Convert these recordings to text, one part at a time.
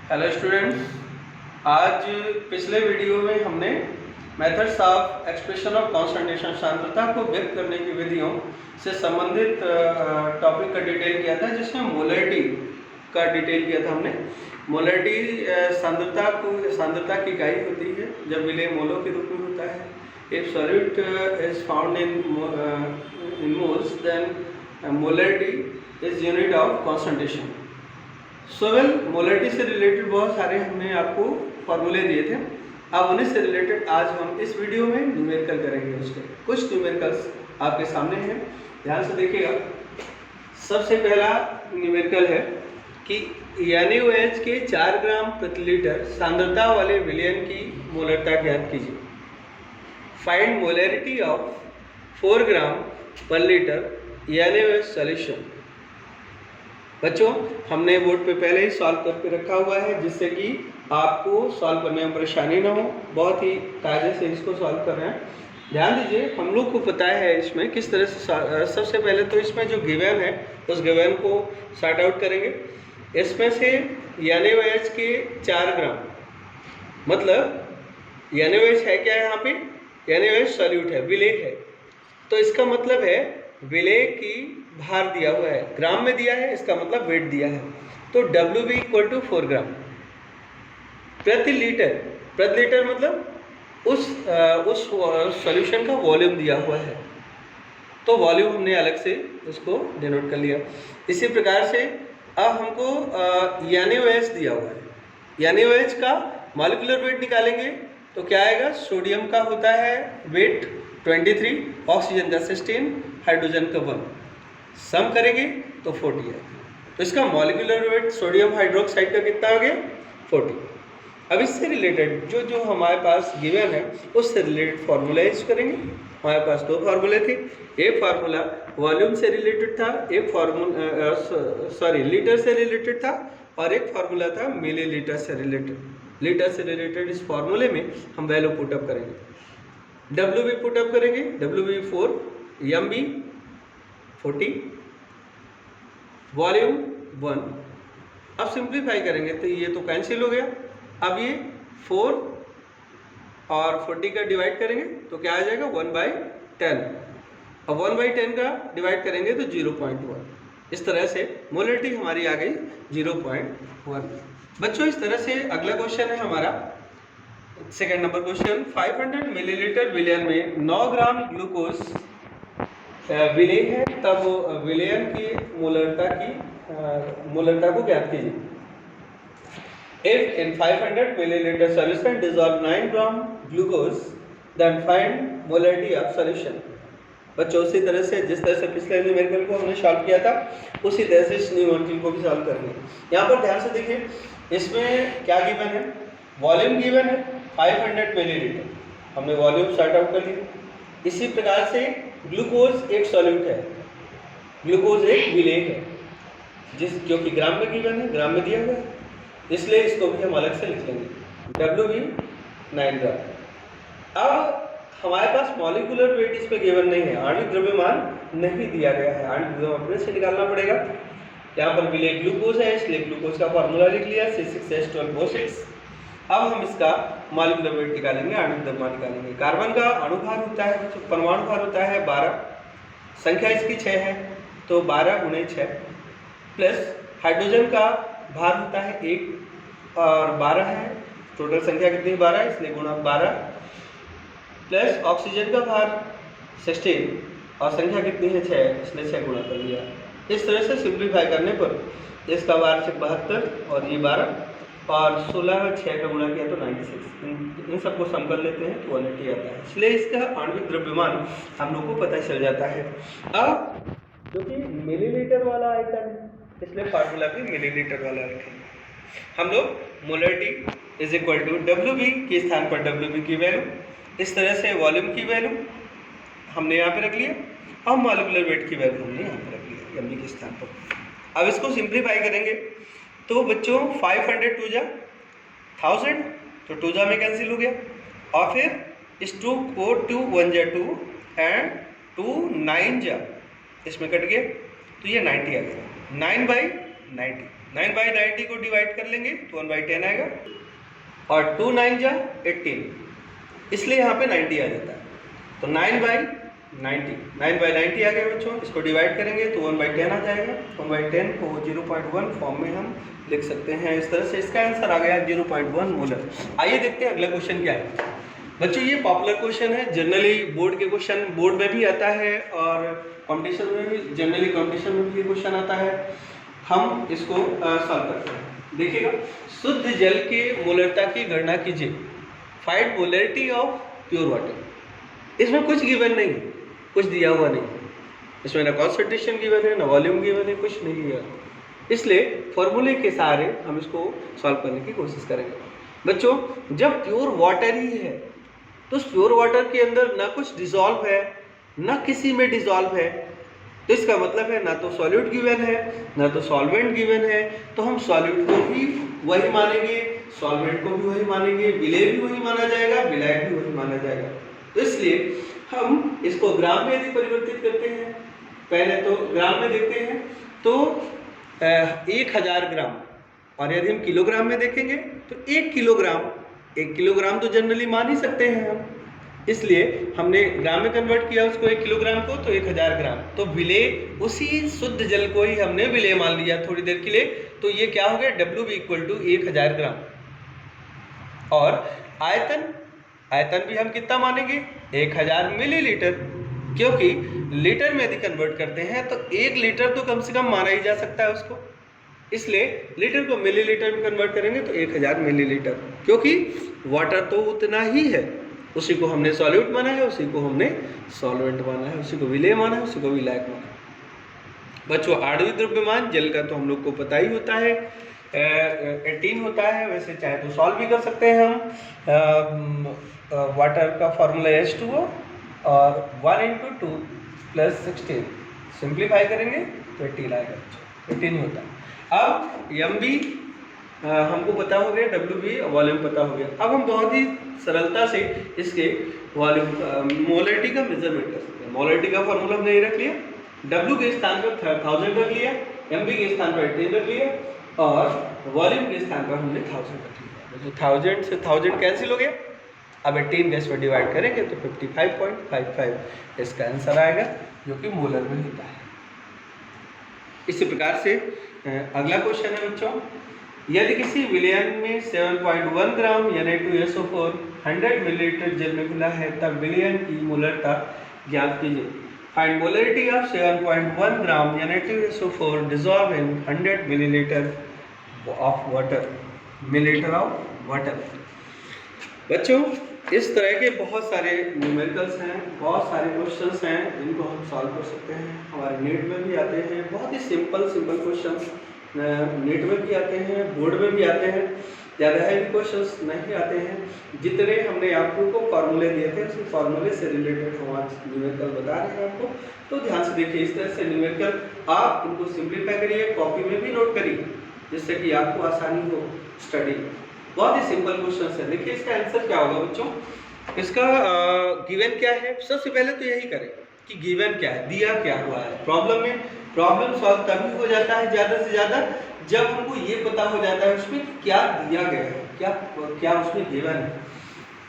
Hello students, आज पिछले video में हमने methods of expression of concentration सांद्रता को व्यक्त करने की विधियों से संबंधित टॉपिक का डिटेल किया था, जिसमें मोलरिटी का डिटेल किया था हमने। मोलरिटी सांद्रता की इकाई होती है जब विलेय मोलों के रूप में होता है। If solute is found in moles then molarity is unit of concentration. Molarity से रिलेटेड बहुत सारे हमने आपको फॉर्मूले दिए थे। अब उन्हीं से रिलेटेड आज हम इस वीडियो में न्यूमेरिकल करेंगे। उसके कुछ न्यूमेरिकल्स आपके सामने हैं, ध्यान से देखिएगा। सबसे पहला न्यूमेरिकल है कि NaOH के 4 ग्राम प्रति लीटर सांद्रता वाले विलयन की मोलरता ज्ञात कीजिए। फाइंड मोलरिटी ऑफ 4 ग्राम पर लीटर NaOH सॉल्यूशन। बच्चों, हमने बोर्ड पे पहले ही सॉल्व करके रखा हुआ है, जिससे कि आपको सॉल्व करने में परेशानी ना हो। बहुत ही कायदे से इसको सॉल्व कर रहे हैं। ध्यान दीजिए, हम लोग को पता है इसमें किस तरह से। सबसे पहले तो इसमें जो गिवन है उस गिवन को सॉर्ट आउट करेंगे। इसमें से NaOH के 4 ग्राम, मतलब NaOH है क्या है यहाँ पे? NaOH सॉल्यूट है, विलेय है। तो इसका मतलब है विलेय की भार दिया हुआ है, ग्राम में दिया है, इसका मतलब वेट दिया है। तो WB इक्वल टू 4 ग्राम प्रति लीटर। प्रति लीटर मतलब उस सॉल्यूशन का वॉल्यूम दिया हुआ है, तो वॉल्यूम हमने अलग से उसको डिनोट कर लिया। इसी प्रकार से अब हमको NaOH दिया हुआ है। NaOH का मॉलिक्यूलर वेट निकालेंगे तो क्या आएगा? सोडियम का होता है वेट 23, ऑक्सीजन का 16, हाइड्रोजन का 1, सम करेंगे तो 40 आएगा। तो इसका मॉलिक्यूलर वेट सोडियम हाइड्रोक्साइड का कितना आ गया? 40। अब इससे रिलेटेड जो हमारे पास गिवन है उससे रिलेटेड फार्मूला यूज करेंगे। हमारे पास 2 फार्मूले थे। एक फार्मूला वॉल्यूम से रिलेटेड था, एक फार्मूला लीटर से रिलेटेड था, और एक फार्मूला था मिलीलीटर से रिलेटेड। लीटर से रिलेटेड इस फार्मूले में हम वैल्यू पुटअप करेंगे। WB पुटअप करेंगे, WB 4, MB 40, वॉल्यूम 1। अब सिंप्लीफाई करेंगे तो ये तो कैंसिल हो गया। अब ये 4 और 40 का डिवाइड करेंगे तो क्या आ जाएगा? 1/10। अब 1/10 का डिवाइड करेंगे तो 0.1। इस तरह से मोलरिटी हमारी आ गई 0.1। बच्चों, इस तरह से अगला क्वेश्चन है हमारा सेकेंड नंबर क्वेश्चन। 500 मिलीलीटर विलयन में 9 ग्राम ग्लूकोज विलेय है, तब विलयन की मोलरता को ज्ञात कीजिए। If in 500 milliliter solution dissolve 9 gram glucose, then find molarity of solution। बच्चों, उसी तरह से जिस तरह से पिछले न्यूमेरिकल को हमने सॉल्व किया था, उसी तरह से इस न्यूमेरिकल को भी सॉल्व करना है। यहाँ पर ध्यान से देखिए, इसमें क्या गिवन है? वॉल्यूम गिवन है 500 मिलीलीटर, हमने वॉल्यूम सॉर्ट आउट कर लिया। इसी प्रकार से ग्लूकोज एक सॉल्यूट है, ग्लूकोज एक विलेय है, क्योंकि ग्राम में गिवन है, ग्राम में दिया हुआ है, इसलिए इसको भी हम अलग से लिख लेंगे। WB 9 ग्राम। अब हमारे पास मॉलिक्यूलर वेट इसमें गिवन नहीं है, आणविक द्रव्यमान नहीं दिया गया है, आणविक द्रव्यमान अपने से निकालना पड़ेगा। यहाँ पर विलेय ग्लूकोज है, इसलिए ग्लूकोज का फॉर्मूला लिख लिया C6H12O6। अब हम इसका मॉलिक्यूलर वेट निकालेंगे, आणविक द्रव्यमान निकालेंगे। कार्बन का अणुभार होता है, परमाणु भार होता है 12, संख्या इसकी 6 है, तो 12 × 6, प्लस हाइड्रोजन का भार होता है 1 और 12 है, टोटल संख्या कितनी? 12, इसलिए गुणा 12, प्लस ऑक्सीजन का भार 16 और संख्या कितनी है? 6, इसलिए 6 गुणा कर लिया। इस तरह से सिंप्लीफाई करने पर इसका भार 72 और ये 12 और 16 और 6 का गुणा किया तो 96। इन सबको सम कर लेते हैं तो 180 आता है, इसलिए इसका आणविक द्रव्यमान हम लोग को पता चल जाता है। अब क्योंकि मिलीलीटर वाला आइटम है, इसलिए फार्मूला भी मिलीलीटर वाला रखेंगे। हम लोग molarity is equal to WB के स्थान पर WB की वैल्यू, इस तरह से वॉल्यूम की वैल्यू हमने यहाँ पे रख लिया, और मॉलिक्यूलर वेट की वैल्यू हमने यहाँ पे रख लिया MB के स्थान पर। अब इसको सिंप्लीफाई करेंगे तो बच्चों 500 2 जा 1000, तो 2 जा में कैंसिल हो गया, और फिर इस 2 को 2 1 जा 2 एंड 2 9 जा इसमें कट गया, तो ये 90 आ गया। 9/90 9/90 को डिवाइड कर लेंगे तो 1/10 आएगा, और 2 9 जा 18, इसलिए यहाँ पे 90 आ जाता है। तो 9/90 आ गया बच्चों। इसको डिवाइड करेंगे तो 1/10 आ जाएगा। 1/10 को 0.1 फॉर्म में हम लिख सकते हैं इस तरह से। इसका आंसर आ गया 0.1 मोलर। आइए देखते हैं अगला क्वेश्चन क्या है बच्चों। ये पॉपुलर क्वेश्चन है, जनरली बोर्ड के क्वेश्चन बोर्ड में भी आता है और कंपटीशन में भी, जनरली कंपटीशन में भी क्वेश्चन आता है। हम इसको सॉल्व करते हैं। देखिएगा, शुद्ध जल की मोलरता की गणना कीजिए। Find molarity of pure water. इसमें कुछ गिवन नहीं, कुछ दिया हुआ नहीं, इसमें ना कॉन्सेंट्रेशन गिवन है, ना वॉल्यूम गिवन है, कुछ नहीं है। इसलिए फॉर्मूले के सहारे हम इसको सॉल्व करने की कोशिश करेंगे। बच्चों, जब प्योर वाटर ही है तो उस प्योर वाटर के अंदर ना कुछ डिसॉल्व है, ना किसी में डिसॉल्व है, तो इसका मतलब है ना तो सॉल्यूट गिवन है, ना तो सॉल्वेंट गिवन है। तो हम सॉल्यूट को भी वही मानेंगे, सॉल्वेंट को भी वही मानेंगे, विलेय भी वही माना जाएगा, विलायक भी वही माना जाएगा। तो इसलिए हम इसको ग्राम में यदि परिवर्तित करते हैं, पहले तो ग्राम में देखते हैं तो 1000 ग्राम, और यदि हम किलोग्राम में देखेंगे तो 1 किलोग्राम तो जनरली मान ही सकते हैं हम, इसलिए हमने ग्राम में कन्वर्ट किया उसको 1 किलोग्राम को, तो 1000 ग्राम। तो विलेय, उसी शुद्ध जल को ही हमने विलेय मान लिया थोड़ी देर के लिए। तो ये क्या हो गया, WB = 1000 ग्राम। और आयतन भी हम कितना मानेंगे, 1000 मिलीलीटर, क्योंकि लीटर में यदि कन्वर्ट करते हैं तो 1 लीटर तो कम से कम माना ही जा सकता है उसको, इसलिए लीटर को मिलीलीटर में कन्वर्ट करेंगे तो 1000 मिलीलीटर, क्योंकि वाटर तो उतना ही है। उसी को हमने सॉल्यूट माना है, उसी को हमने सॉल्वेंट माना है, उसी को विलेय माना है, उसी को विलायक माना है। बच्चों, आणविक द्रव्यमान जल का तो हम लोग को पता ही होता है, 18 होता है। वैसे चाहे तो सॉल्व भी कर सकते हैं हम। वाटर का फॉर्मूला H2O, और 1 × 2 + 16 सिंप्लीफाई करेंगे तो 18 आएगा, 18 होता है। अब MB हमको पता हो गया, WB वॉल्यूम पता हो गया। अब हम बहुत ही सरलता से इसके वॉल्यूम मोलरिटी का मेजरमेंट कर सकते हैं। मोलरिटी का फॉर्मूला हमने ये रख लिया, W के स्थान पर 1000 रख लिया, MB के स्थान पर 18 रख लिया, और वॉल्यूम के स्थान पर हमने 1000 रख लिया। तो 1000 से 1000 कैंसिल हो गया। अब 18 का इस पर डिवाइड करेंगे तो 55.55 इसका आंसर आएगा, जो कि मोलर में होता है। इसी प्रकार से अगला क्वेश्चन है बच्चों, यदि किसी विलयन में 7.1 ग्राम Na2SO4 100 मिलीलीटर जल में घुला है, तब विलयन की मोलरता ज्ञात कीजिए। Find molarity of 7.1 gram Na2SO4 dissolve in 100 millilitre of water. बच्चों, इस तरह के बहुत सारे न्यूमेरिकल्स हैं, बहुत सारे क्वेश्चंस हैं जिनको हम सॉल्व कर सकते हैं। हमारे नेट में भी आते हैं, बहुत ही सिंपल क्वेश्चंस नेट में भी आते हैं, बोर्ड में भी आते हैं। ज़्यादा हैवी क्वेश्चंस नहीं आते हैं। जितने हमने आपको फार्मूले दिए थे, उसी फार्मूले से रिलेटेड हम आज न्यूमेरिकल बता रहे हैं आपको। तो ध्यान से देखिए, इस तरह से न्यूमेरिकल आप इनको सिंप्लीफाई करिए, कॉपी में भी नोट करिए, जिससे कि आपको आसानी हो स्टडी। बहुत ही सिंपल क्वेश्चन है। देखिए इसका आंसर क्या होगा बच्चों, इसका गिवन क्या है। सबसे पहले तो यही करें कि गिवन क्या है, दिया क्या हुआ है प्रॉब्लम में। प्रॉब्लम सॉल्व तभी हो जाता है ज़्यादा से ज़्यादा जब हमको ये पता हो जाता है उसमें क्या दिया गया है, क्या उसमें गिवन है।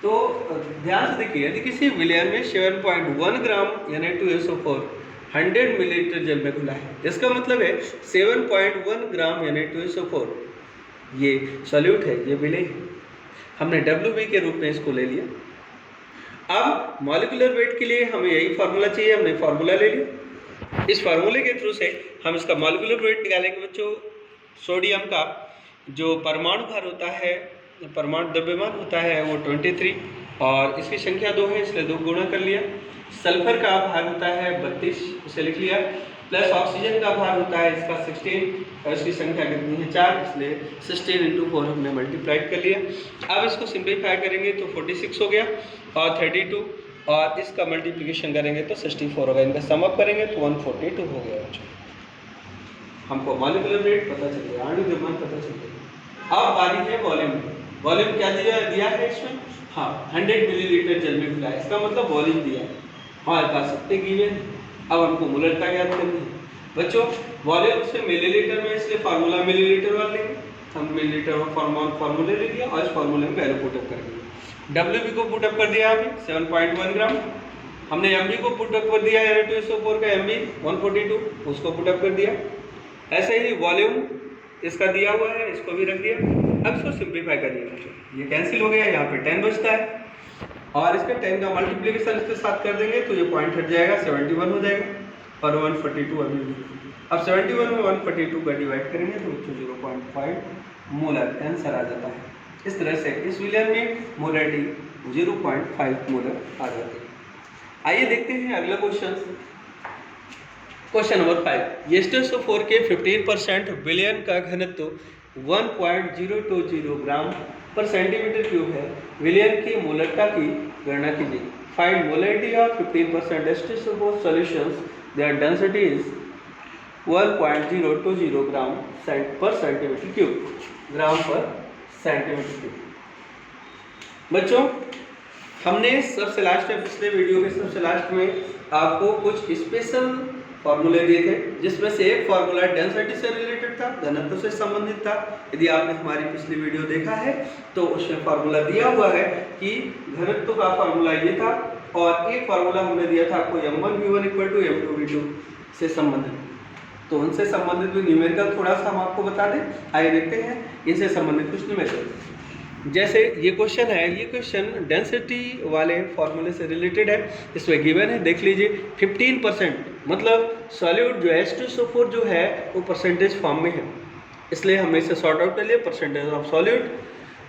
तो ध्यान से देखिए, यदि किसी विलयन में 7.1 ग्राम Na2SO4 100 मिलीलीटर जल में घुला है, इसका मतलब है 7.1 ग्राम Na2SO4 ये सॉल्यूट है, ये विलेय है। हमने WB के रूप में इसको ले लिया। अब मॉलिक्यूलर वेट के लिए हमें यही फार्मूला चाहिए, हमने फार्मूला ले लिया। इस फार्मूले के थ्रू से हम इसका मॉलिक्यूलर वेट निकालेंगे बच्चों। सोडियम का जो परमाणु भार होता है, परमाणु द्रव्यमान होता है, वो 23, और इसकी संख्या 2 है, इसलिए 2 गुणा कर लिया। सल्फर का भार होता है 32, उसे लिख लिया, प्लस ऑक्सीजन का भार होता है इसका 16, और इसकी संख्या कितनी है 4, इसलिए 16 × 4 हमने मल्टीप्लाइड कर लिया। अब इसको सिंप्लीफाई करेंगे तो 46 हो गया, और 32, और इसका मल्टीप्लिकेशन करेंगे तो 64 होगा। इनका सम अप करेंगे तो 142 हो गया। हमको मॉलिक्यूलर वेट पता चल गया, आणविक द्रव्यमान पता चल गया। अब बारी है वॉल्यूम। वॉल्यूम क्या दिया है इसमें, हाँ 100 मिलीलीटर जल में घुला है, इसका मतलब वॉल्यूम दिया है हमारे पास, इतने गिवन है। अब हमको मोलरता ज्ञात करनी है। बच्चों वॉल्यूम से मिलीलीटर में, इसलिए फार्मूला मिलीलीटर वाला लेंगे हम, मिलीलीटर फार्मूले ले लिया और इस फार्मूले में वैल्यू पुटअप करेंगे। डब्ल्यू को पुटअप कर दिया अभी 7.1 ग्राम, हमने एम को पुटअप कर दिया, यानी 2:4 का एम 142 उसको पुटअप कर दिया। ऐसे ही वॉल्यूम इसका दिया हुआ है, इसको भी रख दिया। अब इसको सिंप्लीफाई करिए, ये कैंसिल हो गया, यहाँ पे 10 बचता है और इसका 10 का मल्टीप्लिकेशन इसके साथ कर देंगे तो ये पॉइंट हट जाएगा, 71 हो जाएगा और 142 अभी भी। अब 71 में 142 का डिवाइड करेंगे तो 0.5 मोलर आंसर आ जाता है। इस तरह से इस विलियन में मोलरिटी 0.5 मोलर आ जाती है। आइए देखते हैं अगला क्वेश्चन, क्वेश्चन नंबर 5। H2SO4 के 15% विलियन का घनत्व 1.020 ग्राम पर सेंटीमीटर क्यूब है, विलियन की मोलरता की गणना कीजिए। Find molarity of 15% H2SO4 solutions, there density is 1.020 gram per centimetre cube, gram per centimetre cube. बच्चों हमने सबसे लास्ट में, पिछले वीडियो के सबसे लास्ट में आपको कुछ स्पेशल फार्मूले दिए थे, जिसमें से एक फार्मूला डेंसिटी से रिलेटेड था, घनत्व से संबंधित था। यदि आपने हमारी पिछली वीडियो देखा है तो उसमें फार्मूला दिया हुआ है कि घनत्व का फार्मूला ये था, और एक फार्मूला हमने दिया था आपको m1v1 = m2v2 से संबंधित। तो उनसे संबंधित भी न्यूमेरिकल थोड़ा सा हम आपको बता दें। आइए देखते हैं इनसे संबंधित कुछ न्यूमेरिकल। जैसे ये क्वेश्चन है, ये क्वेश्चन डेंसिटी वाले फॉर्मूले से रिलेटेड है। इसमें गिवन है, देख लीजिए 15%, मतलब सॉल्यूट जो H2SO4 जो है वो परसेंटेज फॉर्म में है, इसलिए हमने इसे सॉर्ट आउट कर लिया। परसेंटेज ऑफ सॉल्यूट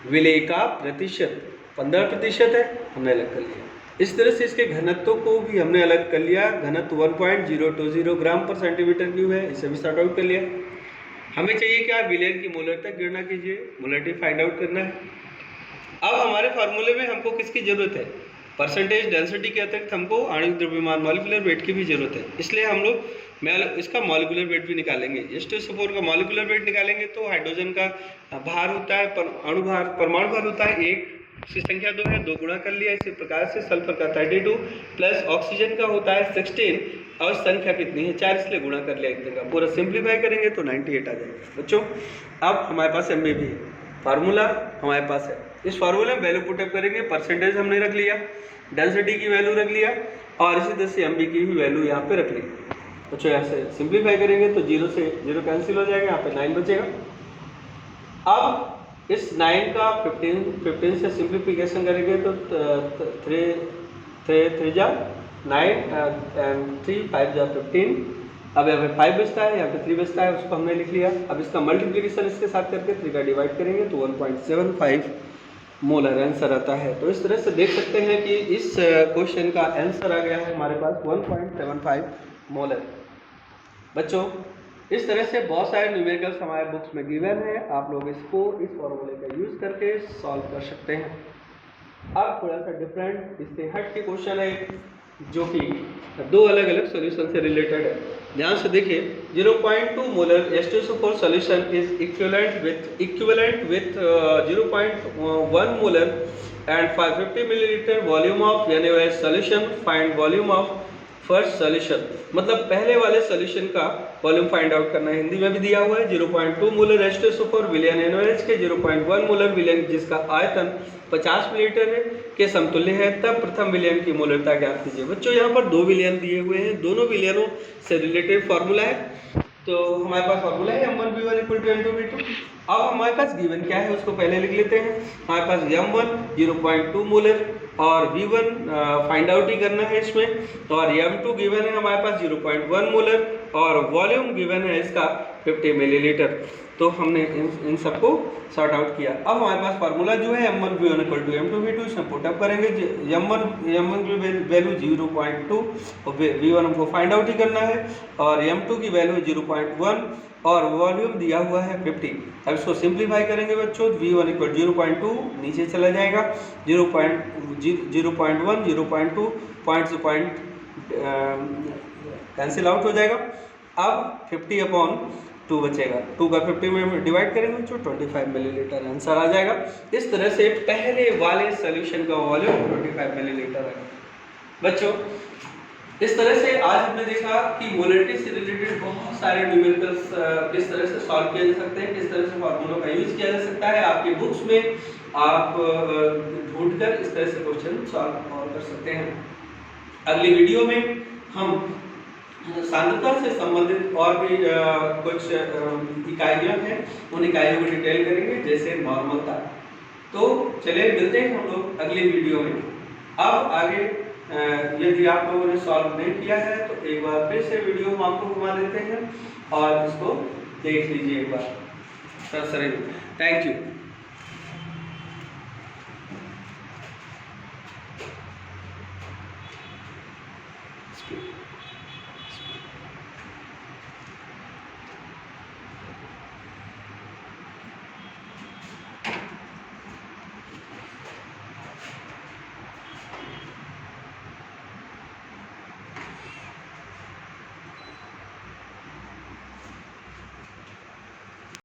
विलेय का प्रतिशत 15% है, हमने अलग कर लिया। इस तरह से इसके घनत्व को भी हमने अलग कर लिया, घनत्व 1.020 ग्राम पर सेंटीमीटर क्यूब है, इसे भी सॉर्ट आउट कर लिया। हमें चाहिए क्या, विलेय की मोलरिटी गणना कीजिए, मोलरिटी फाइंड आउट करना है। अब हमारे फार्मूले में हमको किसकी जरूरत है, परसेंटेज डेंसिटी के अतिरिक्त हमको आणविक द्रव्यमान मॉलिक्यूलर वेट की भी जरूरत है, इसलिए हम लोग इसका मॉलिक्यूलर वेट भी निकालेंगे। H2SO4 का मॉलिक्यूलर वेट निकालेंगे तो हाइड्रोजन का भार होता है, परमाणु भार होता है 1 से संख्या 2 है, 2 गुणा कर लिया। इसी प्रकार से सल्फर का 32 प्लस ऑक्सीजन का होता है 16 और संख्या कितनी है 4, इसलिए गुणा कर लिया एक जगह। पूरा सिंप्लीफाई करेंगे तो 98 आ जाएगा। बच्चों अब हमारे पास एम भी है, फार्मूला हमारे पास है, इस फार्मूले में वैल्यू पुटअप करेंगे। परसेंटेज हमने रख लिया, डेंसिटी की वैल्यू रख लिया और इसी तरह से एमबी की भी वैल्यू यहाँ पे रख ली। बच्चों यहाँ से सिंप्लीफाई करेंगे तो 0 से 0 कैंसिल हो जाएगा, यहाँ पे 9 बचेगा। अब इस 9 का 15 से सिंप्लीफिकेशन करेंगे तो 3 जा 9 एंड 3 5 जा 15। अब यहाँ पे 5 बचता है, यहाँ पे 3 बचता है, उसको हमने लिख लिया। अब इसका मल्टीप्लिकेशन इसके साथ करके 3 का डिवाइड करेंगे तो 1.75 मोलर आंसर आता है। तो इस तरह से देख सकते हैं कि इस क्वेश्चन का आंसर आ गया है हमारे पास 1.75 मोलर। बच्चों इस तरह से बहुत सारे न्यूमेरिकल्स हमारे बुक्स में गिवन है, आप लोग इसको इस फॉर्मूले का यूज करके सॉल्व कर सकते हैं। अब थोड़ा सा डिफरेंट इससे हट के क्वेश्चन है जो कि 2 अलग अलग सॉल्यूशन से रिलेटेड है। ध्यान से देखिए, 0.2 molar H2SO4 solution is equivalent with 0.1 molar and 550 millilitre volume of NaOH solution. Find volume of first solution, मतलब पहले वाले सॉल्यूशन का वॉल्यूम फाइंड आउट करना है। हिंदी में भी दिया हुआ है 0.2 मोलर H2SO4 विलियन NaOH के 0.1 मोलर विलियन जिसका आयतन 50 मिलीलीटर है के समतुल्य है, तब प्रथम विलियन की मोलरता ज्ञात कीजिए। बच्चों यहाँ पर 2 विलियन दिए हुए हैं, दोनों विलियनों से रिलेटेड फार्मूला है। तो हमारे पास फार्मूला है m1v1 = m2v2। अब हमारे पास गिवन क्या है उसको पहले लिख लेते हैं। हमारे पास m1 0.2 मोलर और v1 फाइंड आउट ही करना है इसमें, और m2 गिवन है हमारे पास 0.1 मोलर और वॉल्यूम गिवन है इसका 50 मिलीलीटर। तो हमने इन सबको सॉर्ट आउट किया। अब हमारे पास फार्मूला जो है m1v1 = m2v2, इसमें पुटअप करेंगे। m1 की वैल्यू 0.2 और v1 हमको फाइंड आउट ही करना है, और m2 की वैल्यू 0.1 और वॉल्यूम दिया हुआ है 50। अब इसको सिंप्लीफाई करेंगे बच्चों, v1 = 0.2 नीचे चला जाएगा, 0.1 0.2 पॉइंट कैंसिल आउट हो जाएगा। अब 50/2 बचेगा, 2 का 50 में डिवाइड करेंगे तो 25 मिलीलीटर आंसर आ जाएगा। इस तरह से पहले वाले सॉल्यूशन का वॉल्यूम 25 मिलीलीटर है। बच्चों इस तरह से आज हमने देखा कि मोलरिटी से रिलेटेड बहुत सारे न्यूमेरिकल्स किस तरह से सॉल्व किए जा सकते हैं, किस तरह से फार्मूलों का यूज किया जा सकता है। आपकी बुक्स में आप ढूंढकर इस तरह से क्वेश्चन सॉल्व और कर सकते हैं। अगली वीडियो में हम सांद्रता से संबंधित और भी कुछ इकाइयाँ हैं, उन इकाइयों को डिटेल करेंगे, जैसे नॉर्मलता। तो चलिए मिलते हैं हम लोग अगली वीडियो में। अब आगे यदि आप लोगों ने सॉल्व नहीं किया है तो एक बार फिर से वीडियो हम आपको घुमा देते हैं और इसको देख लीजिए एक बार। Sir thank you.